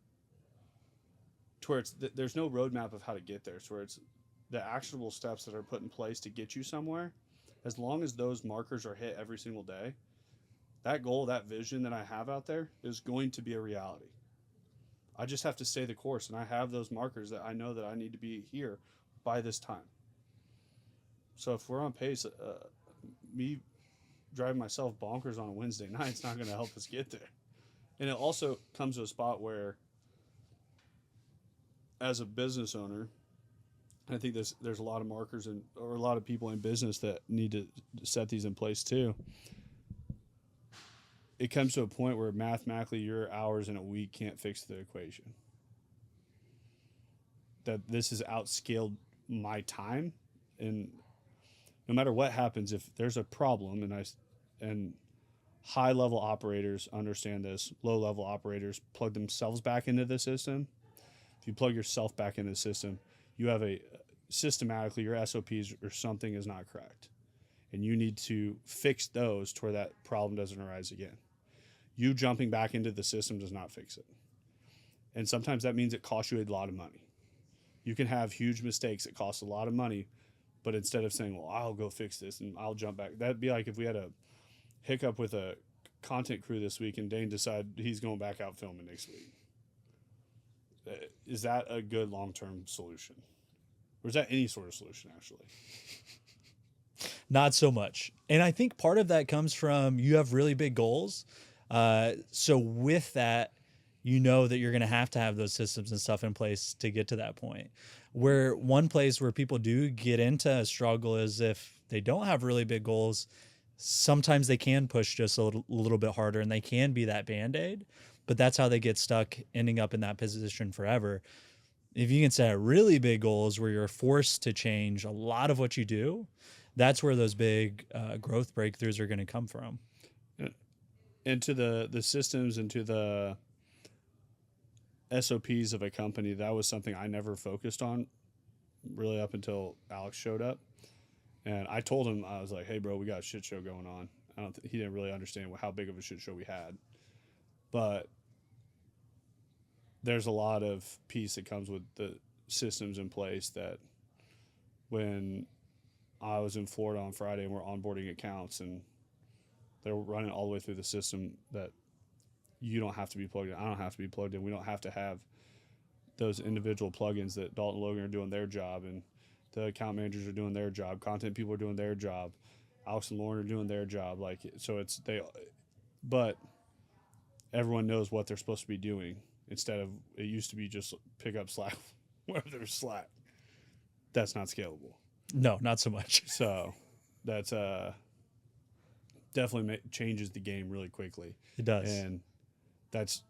To where there's no roadmap of how to get there. To where it's the actionable steps that are put in place to get you somewhere. As long as those markers are hit every single day, that goal, that vision that I have out there is going to be a reality. I just have to stay the course, and I have those markers that I know that I need to be here by this time. So if we're on pace, me driving myself bonkers on a Wednesday night, it's not going to help us get there. And it also comes to a spot where, as a business owner, I think there's a lot of markers or a lot of people in business that need to set these in place too. It comes to a point where mathematically your hours in a week can't fix the equation. That this has outscaled my time, and no matter what happens, if there's a problem, and high level operators understand this, low level operators plug themselves back into the system. If you plug yourself back into the system, you have systematically your SOPs or something is not correct, and you need to fix those to where that problem doesn't arise again. You jumping back into the system does not fix it. And sometimes that means it costs you a lot of money. You can have huge mistakes that cost a lot of money, but instead of saying, well, I'll go fix this and I'll jump back, that'd be like if we had a hiccup with a content crew this week and Dane decided he's going back out filming next week. Is that a good long-term solution? Or is that any sort of solution, actually? Not so much. And I think part of that comes from you have really big goals. So with that, you know that you're going to have those systems and stuff in place to get to that point. Where one place where people do get into a struggle is if they don't have really big goals, sometimes they can push just a little bit harder and they can be that Band-Aid, but that's how they get stuck, ending up in that position forever. If you can set really big goals where you're forced to change a lot of what you do, that's where those big growth breakthroughs are going to come from. And to the systems and to the SOPs of a company, that was something I never focused on really up until Alex showed up. And I told him, I was like, hey, bro, we got a shit show going on. He didn't really understand how big of a shit show we had. But there's a lot of piece that comes with the systems in place that when I was in Florida on Friday and we're onboarding accounts and they're running all the way through the system, that you don't have to be plugged in. I don't have to be plugged in. We don't have to have those individual plugins that Dalton and Logan are doing their job, and the account managers are doing their job. Content people are doing their job. Alex and Lauren are doing their job. But everyone knows what they're supposed to be doing instead of it used to be just pick up slack wherever there's slack. That's not scalable. No, not so much. So that's definitely changes the game really quickly. It does. And that's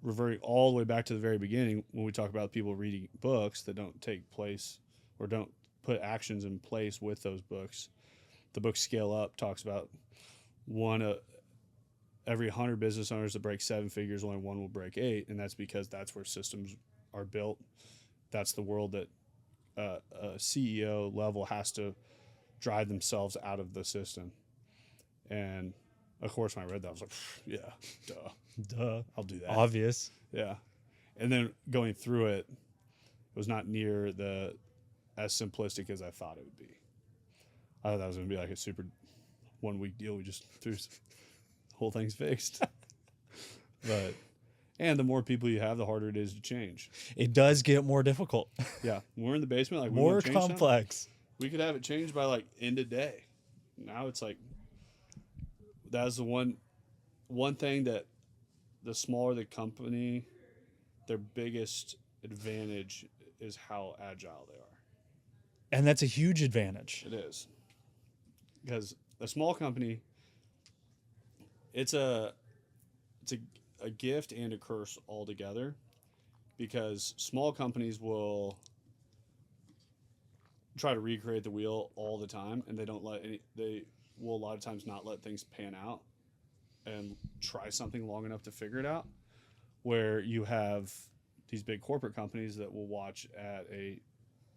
reverting all the way back to the very beginning when we talk about people reading books that don't take place or don't put actions in place with those books. The book Scale Up talks about every 100 business owners that break 7 figures, only one will break 8, and that's because that's where systems are built. That's the world that a CEO level has to drive themselves out of the system. And of course, when I read that, I was like, yeah, duh, I'll do that. Obvious. Yeah. And then going through it, it was not near as simplistic as I thought it would be. I thought that was going to be like a super 1 week deal. We just threw the whole thing's fixed. And the more people you have, the harder it is to change. It does get more difficult. Yeah. When we're in the basement, like more complex. We could have it changed by like end of day. Now it's like, that's the one thing that the smaller the company, their biggest advantage is how agile they are. And that's a huge advantage. It is. Because a small company, it's a gift and a curse altogether, because small companies will try to recreate the wheel all the time, and they will a lot of times not let things pan out and try something long enough to figure it out, where you have these big corporate companies that will watch at a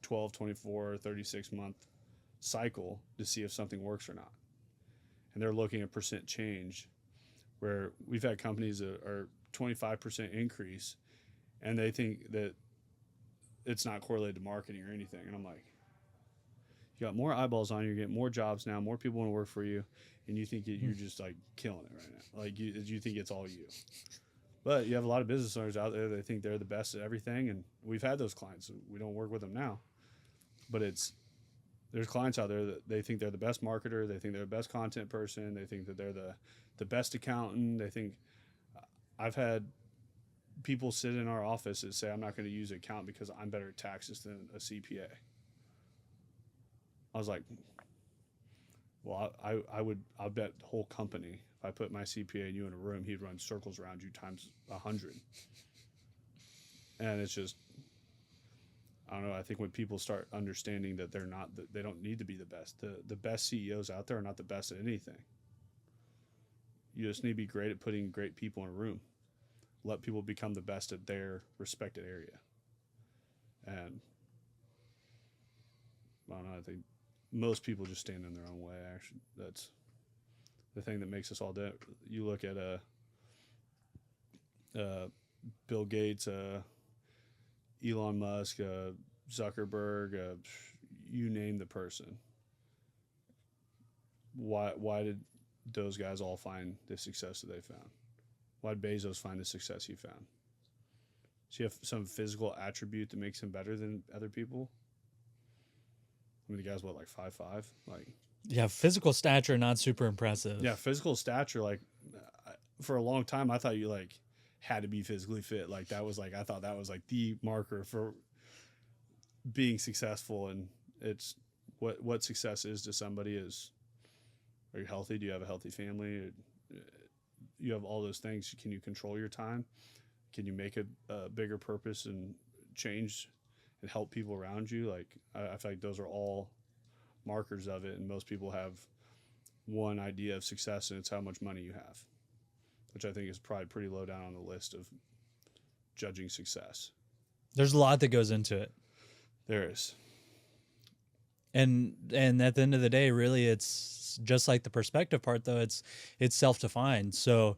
12, 24, 36 month cycle to see if something works or not. And they're looking at percent change, where we've had companies that are 25% increase, and they think that it's not correlated to marketing or anything. And I'm like, you got more eyeballs on you, you're getting more jobs now, more people want to work for you, and you think you're just like killing it right now. Like you think it's all you. But you have a lot of business owners out there that think they're the best at everything, and we've had those clients. We don't work with them now, but there's clients out there that they think they're the best marketer, they think they're the best content person, they think that they're the best accountant. They think I've had people sit in our office and say, I'm not going to use an accountant because I'm better at taxes than a CPA. I was like, well, I'll bet the whole company, if I put my CPA and you in a room, he'd run circles around you times 100. And it's just, I don't know. I think when people start understanding that they don't need to be the best. The best CEOs out there are not the best at anything. You just need to be great at putting great people in a room. Let people become the best at their respected area. And I don't know. I think most people just stand in their own way. Actually, that's the thing that makes us all dead. You look at Bill Gates, Elon Musk, Zuckerberg, you name the person. Why did those guys all find the success that they found? Why did Bezos find the success he found? Does he have some physical attribute that makes him better than other people? I mean, the guy's what, like 5'5"? Like, Yeah, physical stature not super impressive. yeah, physical stature. Like, for a long time, I thought you like had to be physically fit. Like that was like, I thought that was like the marker for being successful. And it's what success is to somebody is, are you healthy? Do you have a healthy family? You have all those things. Can you control your time? Can you make a bigger purpose and change and help people around you? Like, I feel like those are all markers of it. And most people have one idea of success, and it's how much money you have, which I think is probably pretty low down on the list of judging success. There's a lot that goes into it. There is. And at the end of the day, really, it's just like the perspective part, though. It's self-defined. So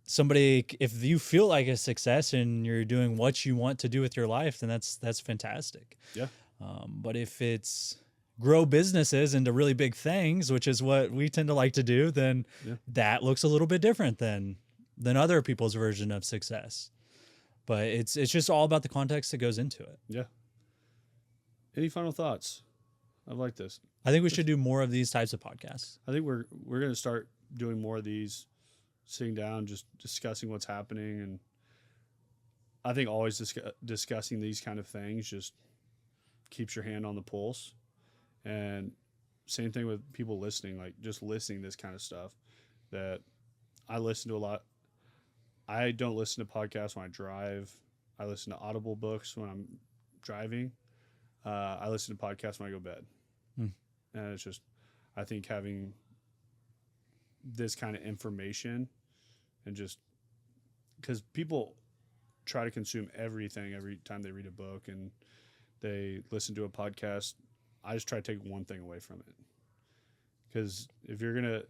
somebody, if you feel like a success and you're doing what you want to do with your life, then that's fantastic. Yeah. But if it's grow businesses into really big things, which is what we tend to like to do, then that looks a little bit different than other people's version of success. But it's just all about the context that goes into it. Yeah. Any final thoughts? I like this. I think we should do more of these types of podcasts. I think we're going to start doing more of these, sitting down, just discussing what's happening. And I think always discussing these kind of things just keeps your hand on the pulse. And same thing with people listening, like just listening to this kind of stuff that I listen to a lot. I don't listen to podcasts when I drive. I listen to Audible books when I'm driving. I listen to podcasts when I go to bed. And it's just, I think having this kind of information and just, because people try to consume everything every time they read a book and they listen to a podcast, I just try to take one thing away from it. Because if you're going to,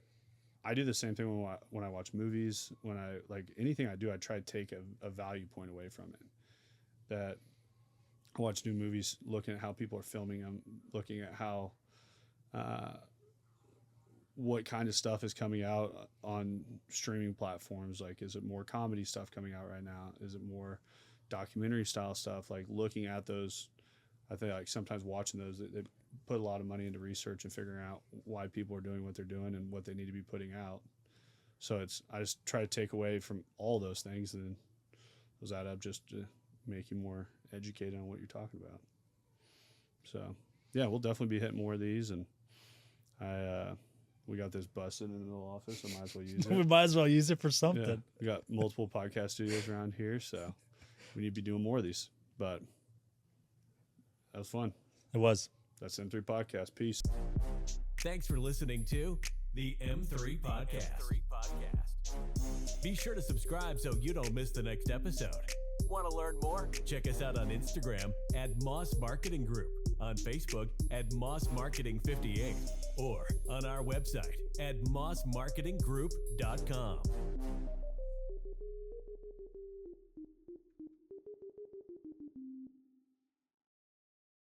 I do the same thing when I watch movies, when I, like anything I do, I try to take a value point away from it. That I watch new movies, looking at how people are filming them, looking at how, what kind of stuff is coming out on streaming platforms. Like, is it more comedy stuff coming out right now? Is it more documentary style stuff? Like looking at those, I think like sometimes watching those, they put a lot of money into research and figuring out why people are doing what they're doing and what they need to be putting out. So I just try to take away from all those things, and those add up just to make you more educated on what you're talking about. So yeah, we'll definitely be hitting more of these, and we got this busted in the little office, so might as well use it. We might as well use it for something. Yeah, we got multiple podcast studios around here, so we need to be doing more of these. But that was fun. It was. That's M3 Podcast. Peace. Thanks for listening to the M3 Podcast. Be sure to subscribe so you don't miss the next episode. Want to learn more? Check us out on Instagram at Moss Marketing Group, on Facebook at Moss Marketing 58, or on our website at mossmarketinggroup.com.